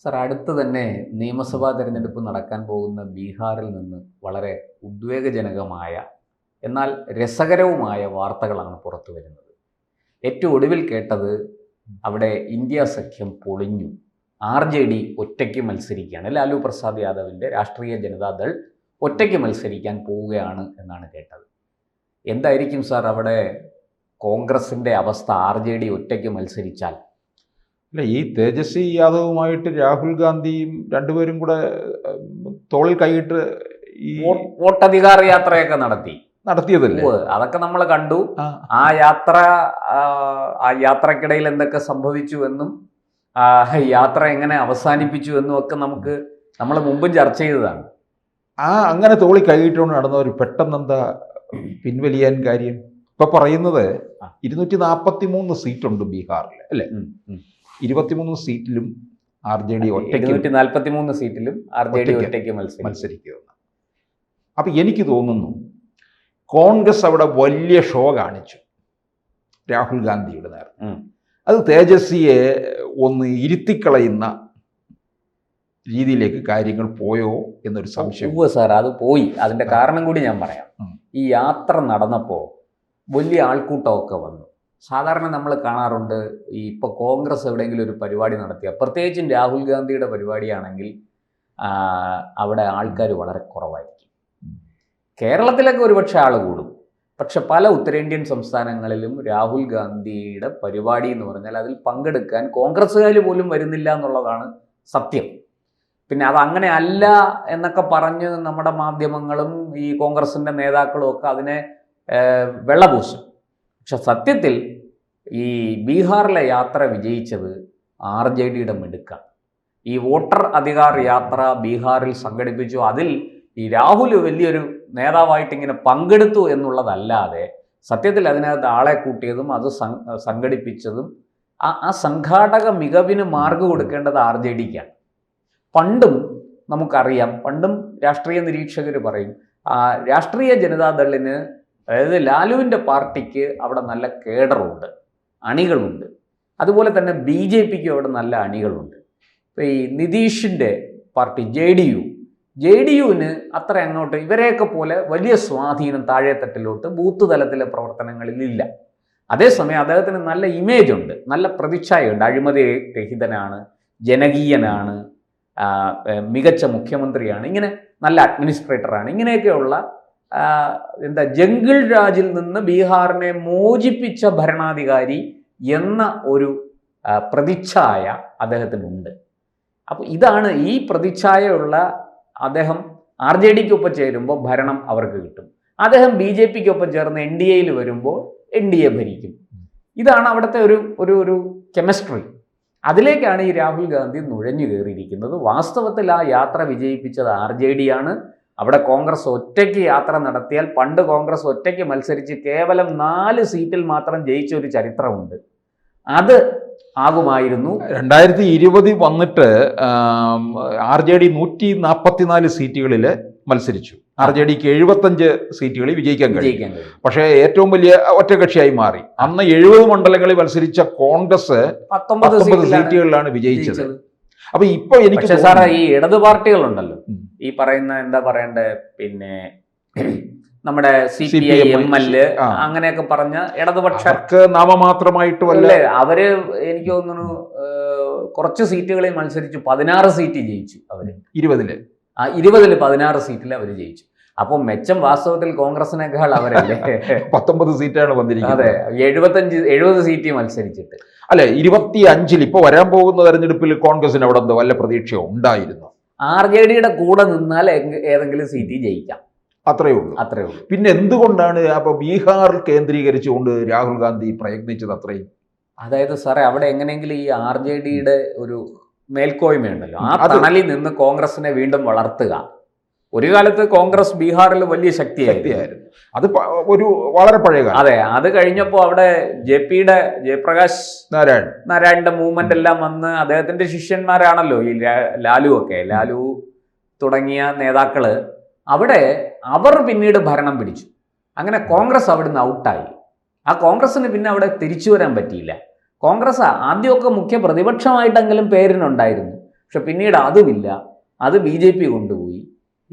Sir, അടുത്ത് തന്നെ നിയമസഭാ തെരഞ്ഞെടുപ്പ് നടക്കാൻ പോകുന്ന ബീഹാറിൽ നിന്ന് വളരെ ഉദ്വേഗജനകമായ എന്നാൽ രസകരവുമായ വാർത്തകളാണ് പുറത്തു വരുന്നത്. ഏറ്റവും ഒടുവിൽ കേട്ടത് അവിടെ ഇന്ത്യ സഖ്യം പൊളിഞ്ഞു. RJD ഒറ്റയ്ക്ക് മത്സരിക്കുകയാണ്. ലാലു പ്രസാദ് യാദവിൻ്റെ രാഷ്ട്രീയ ജനതാദൾ ഒറ്റയ്ക്ക് മത്സരിക്കാൻ പോവുകയാണ് എന്നാണ് കേട്ടത്. എന്തായിരിക്കും സാർ അവിടെ കോൺഗ്രസിൻ്റെ അവസ്ഥ? RJD ഒറ്റയ്ക്ക് മത്സരിച്ചാൽ? അല്ല, ഈ തേജസ്വി യാദവുമായിട്ട് രാഹുൽ ഗാന്ധിയും രണ്ടുപേരും കൂടെ തോളിൽ കൈയിട്ട് ഈ വോട്ടധികാര യാത്രയൊക്കെ നടത്തിയതല്ലേ? അതൊക്കെ നമ്മൾ കണ്ടു. ആ യാത്രക്കിടയിൽ എന്തൊക്കെ സംഭവിച്ചു എന്നും യാത്ര എങ്ങനെ അവസാനിപ്പിച്ചു എന്നും ഒക്കെ നമ്മൾ മുമ്പും ചർച്ച ചെയ്തതാണ്. അങ്ങനെ തോളി കൈയിട്ടുകൊണ്ട് നടന്നവർ പെട്ടെന്നെന്താ പിൻവലിയാൻ കാര്യം? ഇപ്പൊ പറയുന്നത് 243 സീറ്റുണ്ട് ബീഹാറിൽ, അല്ലേ? 23 സീറ്റിലും RJD ഒറ്റയ്ക്ക് 243 സീറ്റിലും RJD ഒറ്റയ്ക്ക് മത്സരിക്കുക. അപ്പം എനിക്ക് തോന്നുന്നു കോൺഗ്രസ് അവിടെ വലിയ ഷോ കാണിച്ചു രാഹുൽ ഗാന്ധിയുടെ നേരെ. അത് തേജസ്വിയെ ഒന്ന് ഇരുത്തിക്കളയുന്ന രീതിയിലേക്ക് കാര്യങ്ങൾ പോയോ എന്നൊരു സംശയം. സാർ, അത് പോയി. അതിൻ്റെ കാരണം കൂടി ഞാൻ പറയാം. ഈ യാത്ര നടന്നപ്പോൾ വലിയ ആൾക്കൂട്ടമൊക്കെ വന്നു. സാധാരണ നമ്മൾ കാണാറുണ്ട്, ഇപ്പോൾ കോൺഗ്രസ് എവിടെയെങ്കിലും ഒരു പരിപാടി നടത്തിയ, പ്രത്യേകിച്ചും രാഹുൽ ഗാന്ധിയുടെ പരിപാടിയാണെങ്കിൽ അവിടെ ആൾക്കാർ വളരെ കുറവായിരിക്കും. കേരളത്തിലൊക്കെ ഒരുപക്ഷെ ആൾ കൂടും. പക്ഷെ പല ഉത്തരേന്ത്യൻ സംസ്ഥാനങ്ങളിലും രാഹുൽ ഗാന്ധിയുടെ പരിപാടി എന്ന് പറഞ്ഞാൽ അതിൽ പങ്കെടുക്കാൻ കോൺഗ്രസ്സുകാർ പോലും വരുന്നില്ല എന്നുള്ളതാണ് സത്യം. പിന്നെ അതങ്ങനെ അല്ല എന്നൊക്കെ പറഞ്ഞ് നമ്മുടെ മാധ്യമങ്ങളും ഈ കോൺഗ്രസിൻ്റെ നേതാക്കളും ഒക്കെ അതിനെ വെള്ളപൂശും. പക്ഷെ സത്യത്തിൽ ഈ ബീഹാറിലെ യാത്ര വിജയിച്ചത് RJDയുടെ മിടുക്കാണ്. ഈ വോട്ടർ അധികാർ യാത്ര ബീഹാറിൽ സംഘടിപ്പിച്ചു. അതിൽ ഈ രാഹുൽ വലിയൊരു നേതാവായിട്ട് ഇങ്ങനെ പങ്കെടുത്തു എന്നുള്ളതല്ലാതെ സത്യത്തിൽ അതിനകത്ത് ആളെ കൂട്ടിയതും അത് സംഘടിപ്പിച്ചതും ആ സംഘാടക മികവിന് മാർഗ് കൊടുക്കേണ്ടത് RJDക്കാണ്. പണ്ടും നമുക്കറിയാം, പണ്ടും രാഷ്ട്രീയ നിരീക്ഷകർ പറയും, രാഷ്ട്രീയ ജനതാദളിന്, അതായത് ലാലുവിൻ്റെ പാർട്ടിക്ക് അവിടെ നല്ല കേഡറുണ്ട്, അണികളുണ്ട്. അതുപോലെ തന്നെ BJPക്ക് അവിടെ നല്ല അണികളുണ്ട്. ഇപ്പോൾ ഈ നിതീഷിൻ്റെ പാർട്ടി JDUവിന് അത്ര അങ്ങോട്ട് ഇവരെയൊക്കെ പോലെ വലിയ സ്വാധീനം താഴെത്തട്ടിലോട്ട് ബൂത്ത് തലത്തിലെ പ്രവർത്തനങ്ങളിലില്ല. അതേസമയം അദ്ദേഹത്തിന് നല്ല ഇമേജ് ഉണ്ട്, നല്ല പ്രതിച്ഛായയുണ്ട്. അഴിമതി രഹിതനാണ്, ജനകീയനാണ്, മികച്ച മുഖ്യമന്ത്രിയാണ്, ഇങ്ങനെ നല്ല അഡ്മിനിസ്ട്രേറ്ററാണ്. ഇങ്ങനെയൊക്കെയുള്ള ജംഗിൾ രാജിൽ നിന്ന് ബീഹാറിനെ മോചിപ്പിച്ച ഭരണാധികാരി എന്ന ഒരു പ്രതിച്ഛായ അദ്ദേഹത്തിനുണ്ട്. അപ്പോൾ ഇതാണ് ഈ പ്രതിച്ഛായയുള്ള അദ്ദേഹം RJDക്കൊപ്പം ചേരുമ്പോൾ ഭരണം അവർക്ക് കിട്ടും. അദ്ദേഹം BJPക്കൊപ്പം ചേർന്ന് NDAയിൽ വരുമ്പോൾ NDA ഭരിക്കും. ഇതാണ് അവിടുത്തെ ഒരു കെമിസ്ട്രി. അതിലേക്കാണ് ഈ രാഹുൽ ഗാന്ധി നുഴഞ്ഞു കയറിയിരിക്കുന്നത്. വാസ്തവത്തിൽ ആ യാത്ര വിജയിപ്പിച്ചത് RJDയാണ്. അവിടെ കോൺഗ്രസ് ഒറ്റയ്ക്ക് യാത്ര നടത്തിയാൽ, പണ്ട് കോൺഗ്രസ് ഒറ്റയ്ക്ക് മത്സരിച്ച് കേവലം 4 സീറ്റിൽ മാത്രം ജയിച്ച ഒരു ചരിത്രമുണ്ട്. അത് ആകുമായിരുന്നു. 2020 വന്നിട്ട് RJD 144 സീറ്റുകളിൽ മത്സരിച്ചു. RJDക്ക് 75 സീറ്റുകളിൽ വിജയിക്കാൻ കഴിയും. പക്ഷേ ഏറ്റവും വലിയ ഒറ്റകക്ഷിയായി മാറി. അന്ന് 70 മണ്ഡലങ്ങളിൽ മത്സരിച്ച കോൺഗ്രസ് 19 സീറ്റുകളിലാണ് വിജയിച്ചത്. അപ്പൊ ഇപ്പൊ എനിക്ക് സാറേ, ഈ ഇടത് പാർട്ടികളുണ്ടല്ലോ, ഈ പറയുന്ന എന്താ പറയണ്ടേ, പിന്നെ നമ്മുടെ CPI ML അങ്ങനെയൊക്കെ പറഞ്ഞ ഇടതുപക്ഷർക്ക് നാമമാത്രമായിട്ട് അവര് എനിക്ക് തോന്നുന്നു കുറച്ച് സീറ്റുകളിൽ മത്സരിച്ചു, 16 സീറ്റ് ജയിച്ചു അവര്. 20-ൽ 16 സീറ്റിൽ അവർ ജയിച്ചു. അപ്പോൾ മെച്ചം വാസ്തവത്തിൽ കോൺഗ്രസിനേക്കാൾ അവരല്ലേ. 19 സീറ്റാണ് വന്നിരിക്കുന്നത്. അതെ, 70 സീറ്റ് മത്സരിച്ചിട്ട്. അല്ലെ, 25-ൽ ഇപ്പൊ വരാൻ പോകുന്ന തെരഞ്ഞെടുപ്പിൽ കോൺഗ്രസിന് അവിടെ എന്തോ വല്ല പ്രതീക്ഷയോ ഉണ്ടായിരുന്നു? RJDയുടെ കൂടെ നിന്നാൽ ഏതെങ്കിലും സീറ്റ് ജയിക്കാം, അത്രയേ ഉള്ളൂ. പിന്നെ എന്തുകൊണ്ടാണ് അപ്പൊ ബീഹാർ കേന്ദ്രീകരിച്ചുകൊണ്ട് രാഹുൽ ഗാന്ധി പ്രയത്നിച്ചത് അത്രയും? അതായത് സാറേ, അവിടെ എങ്ങനെയെങ്കിലും ഈ RJDയുടെ ഒരു മേൽക്കോയ്മയുണ്ടല്ലോ, ആ തണലിൽ നിന്ന് കോൺഗ്രസിനെ വീണ്ടും വളർത്തുക. ഒരു കാലത്ത് കോൺഗ്രസ് ബീഹാറിൽ വലിയ ശക്തിയായിരുന്നു. അത് ഒരു വളരെ പഴയ കാലം. അതെ, അത് കഴിഞ്ഞപ്പോൾ അവിടെ ജയപ്രകാശ് നാരായണന്റെ മൂവ്മെന്റ് എല്ലാം വന്ന് അദ്ദേഹത്തിന്റെ ശിഷ്യന്മാരാണല്ലോ ഈ ലാലു തുടങ്ങിയ നേതാക്കള്. അവിടെ അവർ പിന്നീട് ഭരണം പിടിച്ചു. അങ്ങനെ കോൺഗ്രസ് അവിടുന്ന് ഔട്ടായി. ആ കോൺഗ്രസിന് പിന്നെ അവിടെ തിരിച്ചു വരാൻ പറ്റിയില്ല. കോൺഗ്രസ് ആദ്യമൊക്കെ മുഖ്യ പ്രതിപക്ഷമായിട്ടെങ്കിലും പേരിനുണ്ടായിരുന്നു. പക്ഷെ പിന്നീട് അതുമില്ല, അത് BJP കൊണ്ടുപോയി.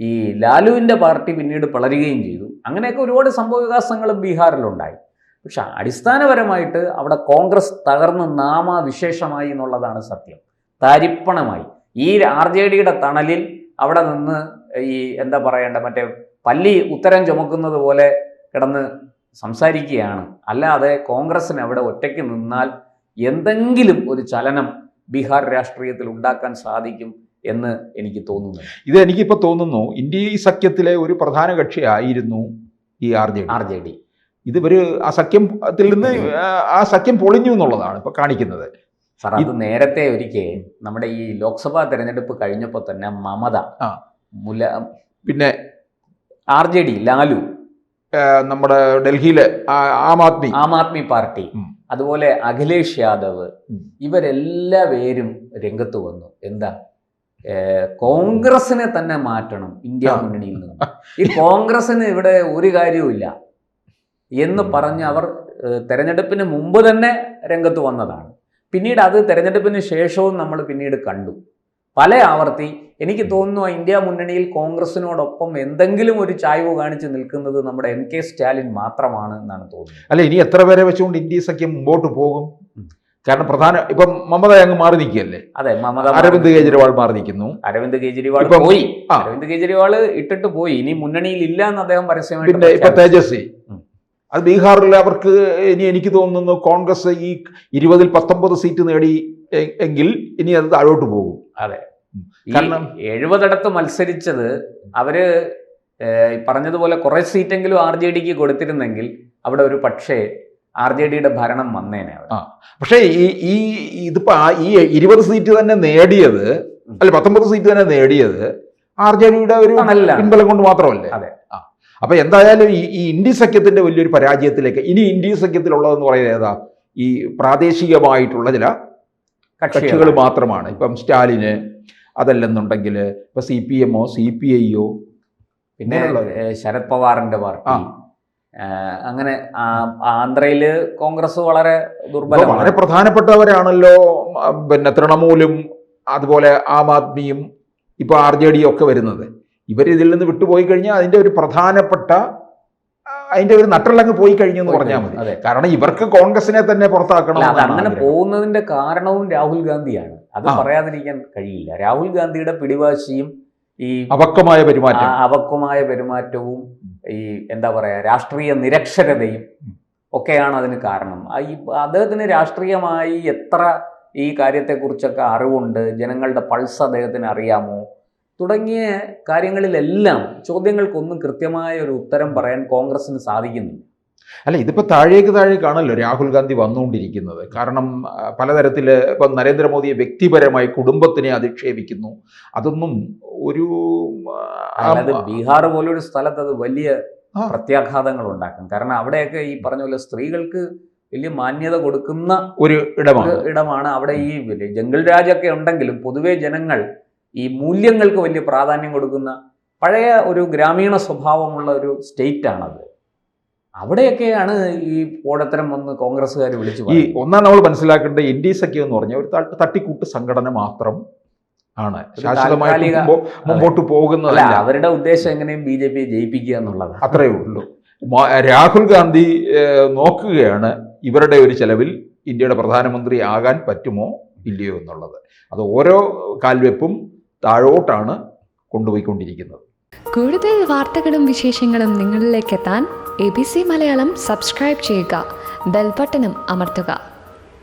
ഈ ലാലുവിൻ്റെ പാർട്ടി പിന്നീട് പിളരുകയും ചെയ്തു. അങ്ങനെയൊക്കെ ഒരുപാട് സംഭവവികാസങ്ങൾ ബീഹാറിലുണ്ടായി. പക്ഷെ അടിസ്ഥാനപരമായിട്ട് അവിടെ കോൺഗ്രസ് തകർന്ന് നാമാവിശേഷമായി എന്നുള്ളതാണ് സത്യം. തരിപ്പണമായി. ഈ RJDയുടെ തണലിൽ അവിടെ നിന്ന് ഈ എന്താ പറയേണ്ട മറ്റേ പല്ലി ഉത്തരം ചുമക്കുന്നത് പോലെ കിടന്ന് സംസാരിക്കുകയാണ്. അല്ലാതെ കോൺഗ്രസ്സിന് അവിടെ ഒറ്റയ്ക്ക് നിന്നാൽ എന്തെങ്കിലും ഒരു ചലനം ബീഹാർ രാഷ്ട്രീയത്തിൽ ഉണ്ടാക്കാൻ സാധിക്കും എന്ന് എനിക്ക് തോന്നുന്നു. ഇത് എനിക്കിപ്പോൾ തോന്നുന്നു ഇന്ത്യ ഈ സഖ്യത്തിലെ ഒരു പ്രധാന കക്ഷിയായിരുന്നു ഈ RJD. ഇതൊരു ആ സഖ്യത്തിൽ നിന്ന് ആ സഖ്യം പൊളിഞ്ഞു എന്നുള്ളതാണ് ഇപ്പൊ കാണിക്കുന്നത്. സാർ, അത് നേരത്തെ ഒരിക്കൽ നമ്മുടെ ഈ ലോക്സഭാ തെരഞ്ഞെടുപ്പ് കഴിഞ്ഞപ്പോൾ തന്നെ മമത, പിന്നെ RJD ലാലു, നമ്മുടെ ഡൽഹിയിലെ ആം ആദ്മി പാർട്ടി, അതുപോലെ അഖിലേഷ് യാദവ്, ഇവരെല്ലാവരും രംഗത്ത് വന്നു. എന്താ, കോൺഗ്രസിനെ തന്നെ മാറ്റണം ഇന്ത്യ മുന്നണിയിൽ നിന്ന്, ഈ കോൺഗ്രസിന് ഇവിടെ ഒരു കാര്യവുമില്ല എന്ന് പറഞ്ഞ് അവർ തെരഞ്ഞെടുപ്പിന് മുമ്പ് തന്നെ രംഗത്ത് വന്നതാണ്. പിന്നീട് അത് തെരഞ്ഞെടുപ്പിന് ശേഷവും നമ്മൾ പിന്നീട് കണ്ടു പല ആവർത്തി. എനിക്ക് തോന്നുന്നു ഇന്ത്യ മുന്നണിയിൽ കോൺഗ്രസിനോടൊപ്പം എന്തെങ്കിലും ഒരു ചായ്വ് കാണിച്ച് നിൽക്കുന്നത് നമ്മുടെ MK സ്റ്റാലിൻ മാത്രമാണ് എന്നാണ് തോന്നുന്നത്. അല്ല, ഇനി എത്ര പേരെ വെച്ചുകൊണ്ട് ഇന്ത്യ സഖ്യം മുമ്പോട്ട് പോകും? കാരണം ഇപ്പം മമത അങ്ങ് മാറി നിൽക്കുകയല്ലേ. അതെ, മമത, അരവിന്ദ് കെജ്രിവാൾ മാറി നിൽക്കുന്നു. അരവിന്ദ് കെജ്രിവാൾ ഇട്ടിട്ട് പോയി. ഇനി മുന്നണിയിൽ ഇല്ല എന്ന് അദ്ദേഹം പരസ്യമായിട്ട്. പിന്നെ ഇപ്പൊ തേജസ്വി, അത് ബീഹാറിൽ അവർക്ക് ഇനി എനിക്ക് തോന്നുന്നു കോൺഗ്രസ് ഈ 20-ൽ 19 സീറ്റ് നേടി എങ്കിൽ ഇനി അത് താഴോട്ട് പോകും. അതെ, കാരണം 70 മത്സരിച്ചത് അവര് പറഞ്ഞതുപോലെ കുറെ സീറ്റെങ്കിലും RJDക്ക് കൊടുത്തിരുന്നെങ്കിൽ അവിടെ ഒരു പക്ഷേ RJDയുടെ ഭരണം വന്നേനെ. പക്ഷേ ഇതിപ്പോ ഈ 20 സീറ്റ് തന്നെ നേടിയത്, അല്ല 19 സീറ്റ് തന്നെ നേടിയത് RJDയുടെ ഒരു പിൻബലം കൊണ്ട് മാത്രമല്ലേ. അതെ. അപ്പൊ എന്തായാലും ഈ ഇന്ത്യ സഖ്യത്തിന്റെ വലിയൊരു പരാജയത്തിലേക്ക് ഇനി ഇന്ത്യ സഖ്യത്തിലുള്ളതെന്ന് പറയുന്നത് ഏതാ, ഈ പ്രാദേശികമായിട്ടുള്ള ചില കക്ഷികൾ മാത്രമാണ്. ഇപ്പം സ്റ്റാലിന്, അതല്ലെന്നുണ്ടെങ്കിൽ ഇപ്പൊ CPM-ഓ CPI-യോ, പിന്നെ ശരത് പവാറിന്റെ പാർട്ടി, അങ്ങനെ ആന്ധ്രയില് കോൺഗ്രസ് വളരെ ദുർബലം, വളരെ പ്രധാനപ്പെട്ടവരാണല്ലോ. പിന്നെ തൃണമൂലും അതുപോലെ ആം ആദ്മിയും ഇപ്പൊ RJD ഒക്കെ വരുന്നത്. ഇവരിതിൽ നിന്ന് വിട്ടുപോയി കഴിഞ്ഞാൽ അതിന്റെ ഒരു പ്രധാനപ്പെട്ട അതിന്റെ ഒരു നട്ടലങ്ങ് പോയി കഴിഞ്ഞു എന്ന് പറഞ്ഞാൽ മതി. കാരണം ഇവർക്ക് കോൺഗ്രസിനെ തന്നെ പുറത്താക്കണം. അങ്ങനെ പോകുന്നതിന്റെ കാരണവും രാഹുൽ ഗാന്ധിയാണ്. അത് പറയാതിരിക്കാൻ കഴിയില്ല. രാഹുൽ ഗാന്ധിയുടെ പിടിവാശിയും ഈ അപക്വമായ പെരുമാറ്റവും ഈ എന്താ പറയാ രാഷ്ട്രീയ നിരക്ഷരതയും ഒക്കെയാണ് അതിന് കാരണം. ഈ അദ്ദേഹത്തിന് രാഷ്ട്രീയമായി എത്ര ഈ കാര്യത്തെക്കുറിച്ചൊക്കെ അറിവുണ്ട്, ജനങ്ങളുടെ പൾസ് അദ്ദേഹത്തിന് അറിയാമോ തുടങ്ങിയ കാര്യങ്ങളിലെല്ലാം ചോദ്യങ്ങൾക്കൊന്നും കൃത്യമായ ഒരു ഉത്തരം പറയാൻ കോൺഗ്രസിന് സാധിക്കുന്നില്ല. അല്ല, ഇതിപ്പോൾ താഴേക്കാണല്ലോ രാഹുൽ ഗാന്ധി വന്നുകൊണ്ടിരിക്കുന്നത്. കാരണം പലതരത്തിൽ ഇപ്പം നരേന്ദ്രമോദിയെ വ്യക്തിപരമായി കുടുംബത്തിനെ അധിക്ഷേപിക്കുന്നു. അതൊന്നും ഒരു ബീഹാർ പോലൊരു സ്ഥലത്ത് അത് വലിയ പ്രത്യാഘാതങ്ങൾ ഉണ്ടാക്കും. കാരണം അവിടെയൊക്കെ ഈ പറഞ്ഞ പോലെ സ്ത്രീകൾക്ക് വലിയ മാന്യത കൊടുക്കുന്ന ഒരു ഇടമാണ്. അവിടെ ഈ ജംഗിൾ രാജൊക്കെ ഉണ്ടെങ്കിലും പൊതുവെ ജനങ്ങൾ ഈ മൂല്യങ്ങൾക്ക് വലിയ പ്രാധാന്യം കൊടുക്കുന്ന പഴയ ഒരു ഗ്രാമീണ സ്വഭാവമുള്ള ഒരു സ്റ്റേറ്റാണത്. അവിടെയൊക്കെയാണ് ഈ പോടത്തരം വന്ന് കോൺഗ്രസ്സുകാർ വിളിച്ചു. ഒന്നാം നമ്മൾ മനസ്സിലാക്കേണ്ട ഇന്ത്യ സഖ്യം എന്ന് പറഞ്ഞാൽ ഒരു തട്ടിക്കൂട്ട് സംഘടന മാത്രം ആണ്. ശാശ്വതമായി മുമ്പോട്ട് പോകുന്നതല്ല. അവരുടെ ഉദ്ദേശം എങ്ങനെയും BJP ജയിപ്പിക്കുക എന്നുള്ളത് അത്രയേ ഉള്ളൂ. രാഹുൽ ഗാന്ധി നോക്കുകയാണ് ഇവരുടെ ഒരു ചെലവിൽ ഇന്ത്യയുടെ പ്രധാനമന്ത്രി ആകാൻ പറ്റുമോ ഇല്ലയോ എന്നുള്ളത്. അത് ഓരോ കാൽവെപ്പും താഴോട്ടാണ് കൊണ്ടുപോയിക്കൊണ്ടിരിക്കുന്നത്. കൂടുതൽ വാർത്തകളും വിശേഷങ്ങളും നിങ്ങളിലേക്ക് എത്താൻ ABC മലയാളം സബ്സ്ക്രൈബ് ചെയ്യുക, ബെൽ ബട്ടണും അമർത്തുക.